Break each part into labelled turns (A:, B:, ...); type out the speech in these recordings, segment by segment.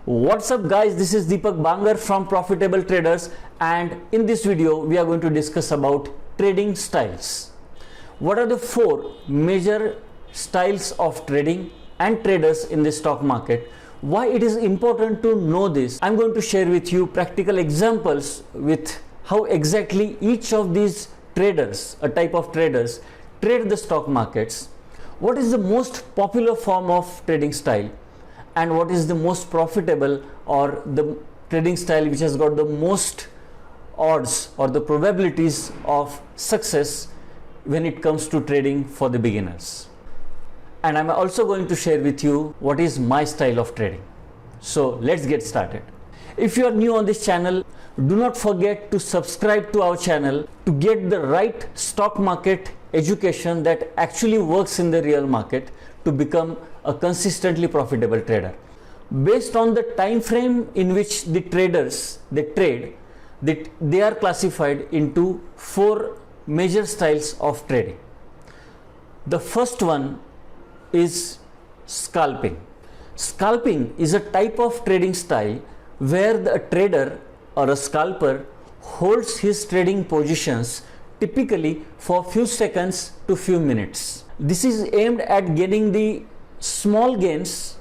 A: What's up guys, this is Dipakbangar from Profitable Traders, and in this video we are going to discuss about trading styles. What are the 4 major styles of trading and traders in the stock market? Why it is important to know this? I'm going to share with you practical examples with how exactly each of these traders, a type of traders, trade the stock markets. What is the most popular form of trading style? And what is the most profitable or the trading style which has got the most odds or the probabilities of success when it comes to trading for the beginners. And I'm also going to share with you what is my style of trading. So let's get started. If you are new on this channel, do not forget to subscribe to our channel to get the right stock market education that actually works in the real market to become a consistently profitable trader. Based on the time frame in which the traders trade, they are classified into 4 major styles of trading. The first one is scalping. Scalping is a type of trading style where the trader or a scalper holds his trading positions typically for few seconds to few minutes. This is aimed at getting the small gains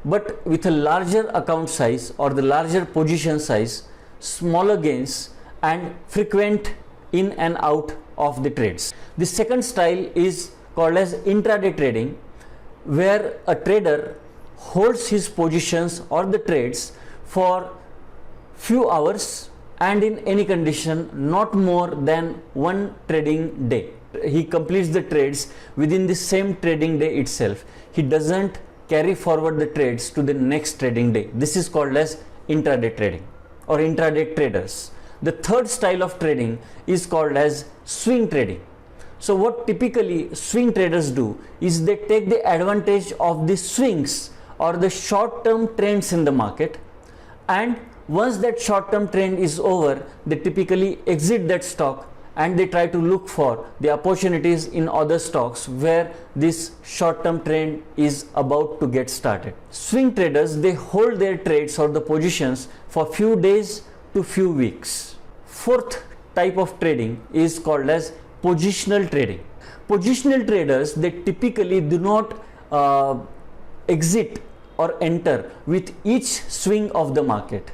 A: but with a larger account size or the larger position size, smaller gains and frequent in and out of the trades. The second style is called as intraday trading, where a trader holds his positions or the trades for few hours and in any condition not more than 1 trading day. He completes the trades within the same trading day itself. He doesn't carry forward the trades to the next trading day. This is called as intraday trading or intraday traders. The third style of trading is called as swing trading. So what typically swing traders do is they take the advantage of the swings or the short-term trends in the market, and once that short-term trend is over, they typically exit that stock and they try to look for the opportunities in other stocks where this short-term trend is about to get started. Swing traders, they hold their trades or the positions for few days to few weeks. Fourth type of trading is called as positional trading. Positional traders, they typically do not exit or enter with each swing of the market.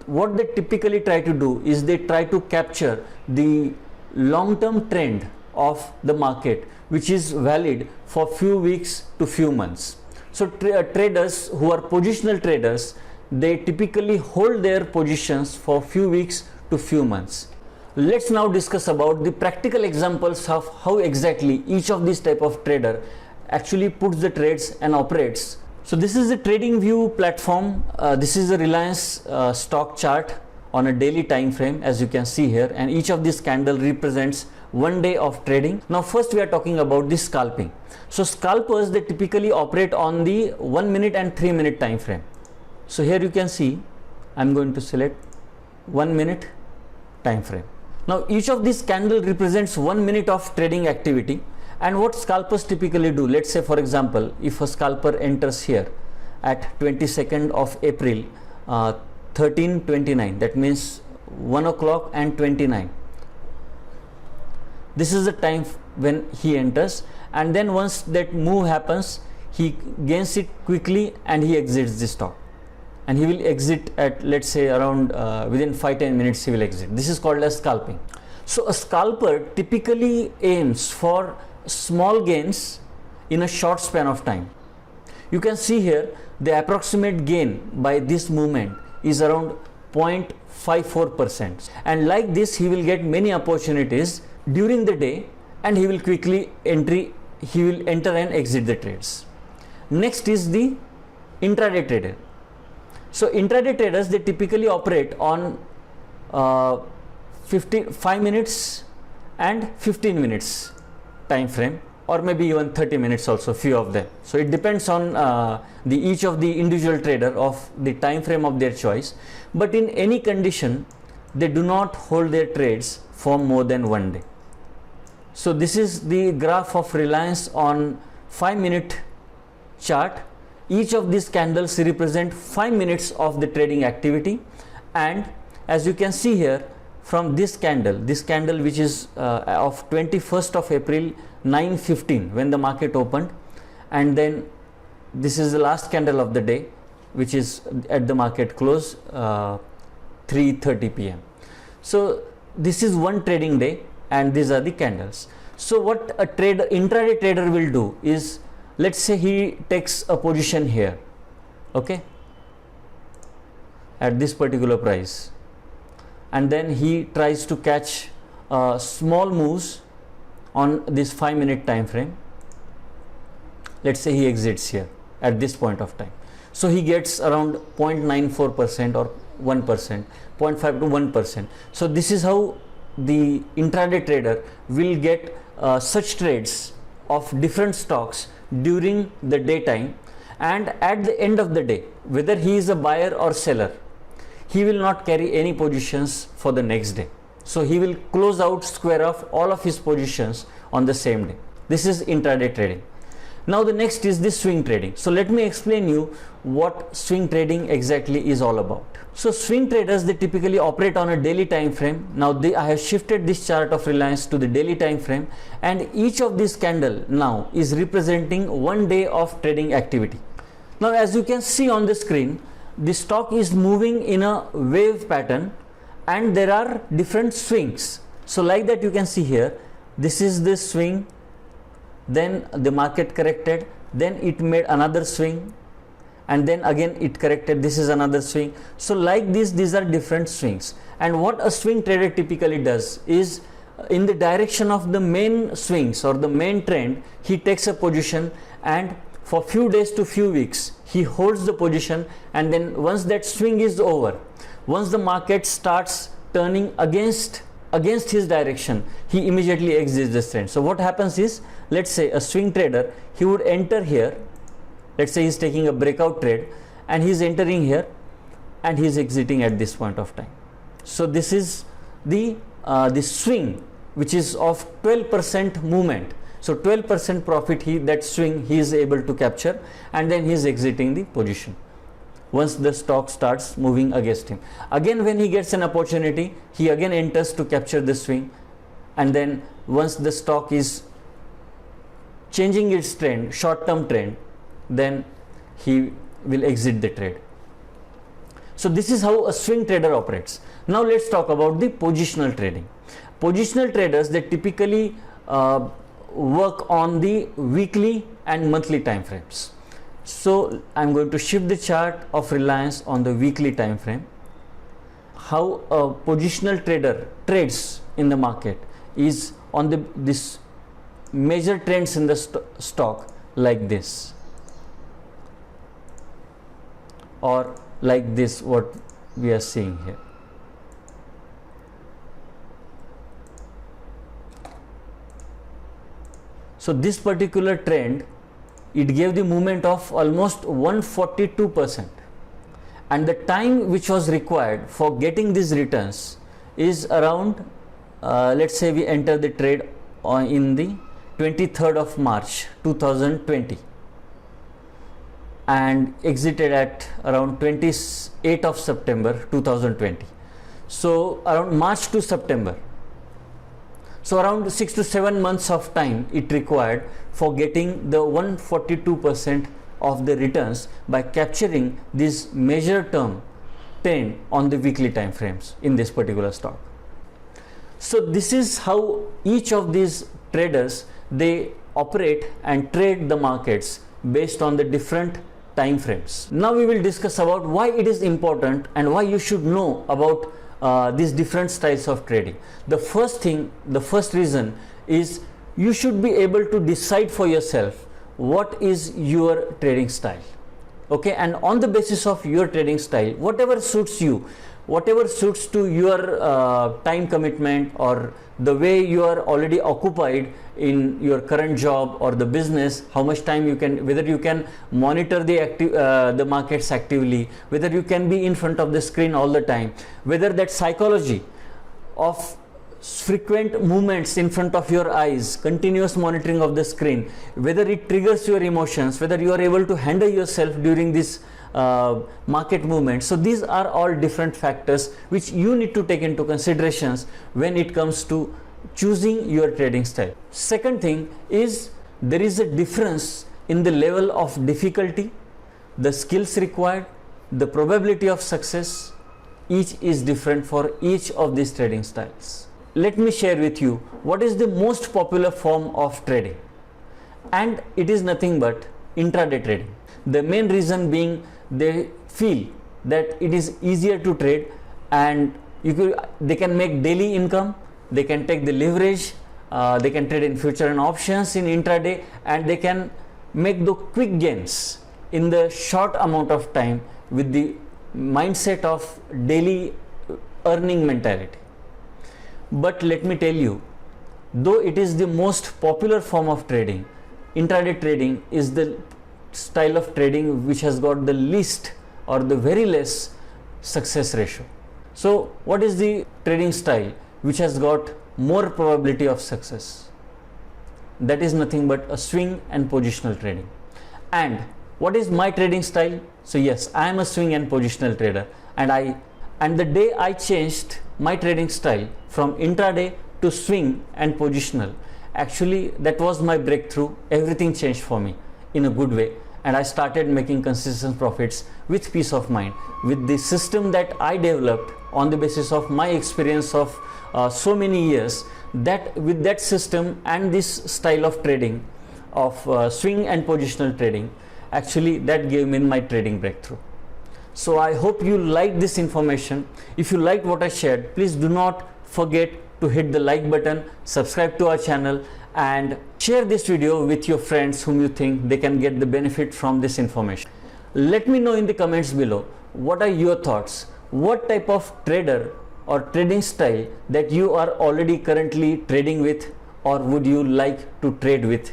A: What they typically try to do is they try to capture the long-term trend of the market which is valid for few weeks to few months. So traders who are positional traders, they typically hold their positions for few weeks to few months. Let's now discuss about the practical examples of how exactly each of these type of trader actually puts the trades and operates. So this is the trading view platform. This is the Reliance stock chart on a daily time frame, as you can see here, and each of these candle represents 1 day of trading. Now first we are talking about the scalping. So scalpers, they typically operate on the 1 minute and 3 minute time frame. So here you can see I'm going to select 1 minute time frame. Now each of these candle represents 1 minute of trading activity. And what scalpers typically do, let's say for example, if a scalper enters here at 22nd of April 13:29, that means 1 o'clock and 29. This is the time when he enters, and then once that move happens, he gains it quickly and he exits the stock. And he will exit at, let's say, around within 5-10 minutes he will exit. This is called as scalping. So a scalper typically aims for small gains in a short span of time. You can see here the approximate gain by this movement is around 0.54%, and like this he will get many opportunities during the day and he will quickly enter and exit the trades. Next is the intraday trader. So intraday traders, they typically operate on 5 minutes and 15 minutes time frame, or maybe even 30 minutes also, few of them. So it depends on each of the individual trader of the time frame of their choice, but in any condition they do not hold their trades for more than 1 day. So this is the graph of Reliance on 5 minute chart, each of these candles represent 5 minutes of the trading activity. And as you can see here, from this candle which is of 21st of April 9:15 when the market opened, and then this is the last candle of the day which is at the market close 3:30 p.m. So this is one trading day and these are the candles. So what a intraday trader will do is, let's say he takes a position here, okay, at this particular price, and then he tries to catch small moves on this 5-minute time frame. Let's say he exits here at this point of time. So he gets around 0.94% or 1%, 0.5 to 1%. So this is how the intraday trader will get such trades of different stocks during the daytime, and at the end of the day, whether he is a buyer or seller, he will not carry any positions for the next day. So he will close out, square off all of his positions on the same day. This is intraday trading. Now the next is the swing trading. So let me explain you what swing trading exactly is all about. So swing traders, they typically operate on a daily time frame. Now I have shifted this chart of Reliance to the daily time frame, and each of these candle now is representing 1 day of trading activity. Now as you can see on the screen, the stock is moving in a wave pattern and there are different swings. So like that you can see here, this is the swing, then the market corrected, then it made another swing, and then again it corrected, this is another swing. So like this, these are different swings. And what a swing trader typically does is, in the direction of the main swings or the main trend, he takes a position, and for few days to few weeks he holds the position, and then once that swing is over, once the market starts turning against his direction, he immediately exits this trend. So what happens is, let's say a swing trader, he would enter here, let's say he's taking a breakout trade and he's entering here and he's exiting at this point of time. So this is the swing which is of 12% movement. So 12% profit, that swing he is able to capture, and then he is exiting the position once the stock starts moving against him. Again, when he gets an opportunity, he again enters to capture the swing, and then once the stock is changing its trend, short-term trend, then he will exit the trade. So this is how a swing trader operates. Now let's talk about the positional trading. Positional traders, they typically work on the weekly and monthly time frames. So I'm going to shift the chart of Reliance on the weekly time frame. How a positional trader trades in the market is on this major trends in the stock, like this, or like this, what we are seeing here. So this particular trend, it gave the movement of almost 142%, and the time which was required for getting these returns is around let's say we enter the trade in the 23rd of March 2020 and exited at around 28th of September 2020. So around March to September, so around 6 to 7 months of time it required for getting the 142% of the returns by capturing this major term trend on the weekly time frames in this particular stock. So this is how each of these traders, they operate and trade the markets based on the different time frames. Now we will discuss about why it is important and why you should know about these different styles of trading. The first reason is you should be able to decide for yourself what is your trading style, okay, and on the basis of your trading style, whatever suits you, whatever suits to your time commitment or the way you are already occupied in your current job or the business, how much time you can, whether you can monitor the markets actively, whether you can be in front of the screen all the time, whether that psychology of frequent movements in front of your eyes, continuous monitoring of the screen, whether it triggers your emotions, whether you are able to handle yourself during this market movement. So these are all different factors which you need to take into considerations when it comes to choosing your trading style. Second thing is there is a difference in the level of difficulty, the skills required, the probability of success. Each is different for each of these trading styles. Let me share with you what is the most popular form of trading, and it is nothing but intraday trading. The main reason being they feel that it is easier to trade, and they can make daily income, they can take the leverage, they can trade in future and options in intraday, and they can make the quick gains in the short amount of time with the mindset of daily earning mentality. But let me tell you, though it is the most popular form of trading, intraday trading is the style of trading which has got the least or the very less success ratio. So what is the trading style which has got more probability of success? That is nothing but a swing and positional trading. And what is my trading style? So yes, I am a swing and positional trader, and the day I changed my trading style from intraday to swing and positional, actually that was my breakthrough. Everything changed for me in a good way, and I started making consistent profits with peace of mind, with the system that I developed on the basis of my experience of so many years. That with that system and this style of trading of swing and positional trading, actually that gave me my trading breakthrough. So I hope you like this information. If you liked what I shared, please do not forget to hit the like button, subscribe to our channel, and share this video with your friends whom you think they can get the benefit from this information. Let me know in the comments below, what are your thoughts? What type of trader or trading style that you are already currently trading with, or would you like to trade with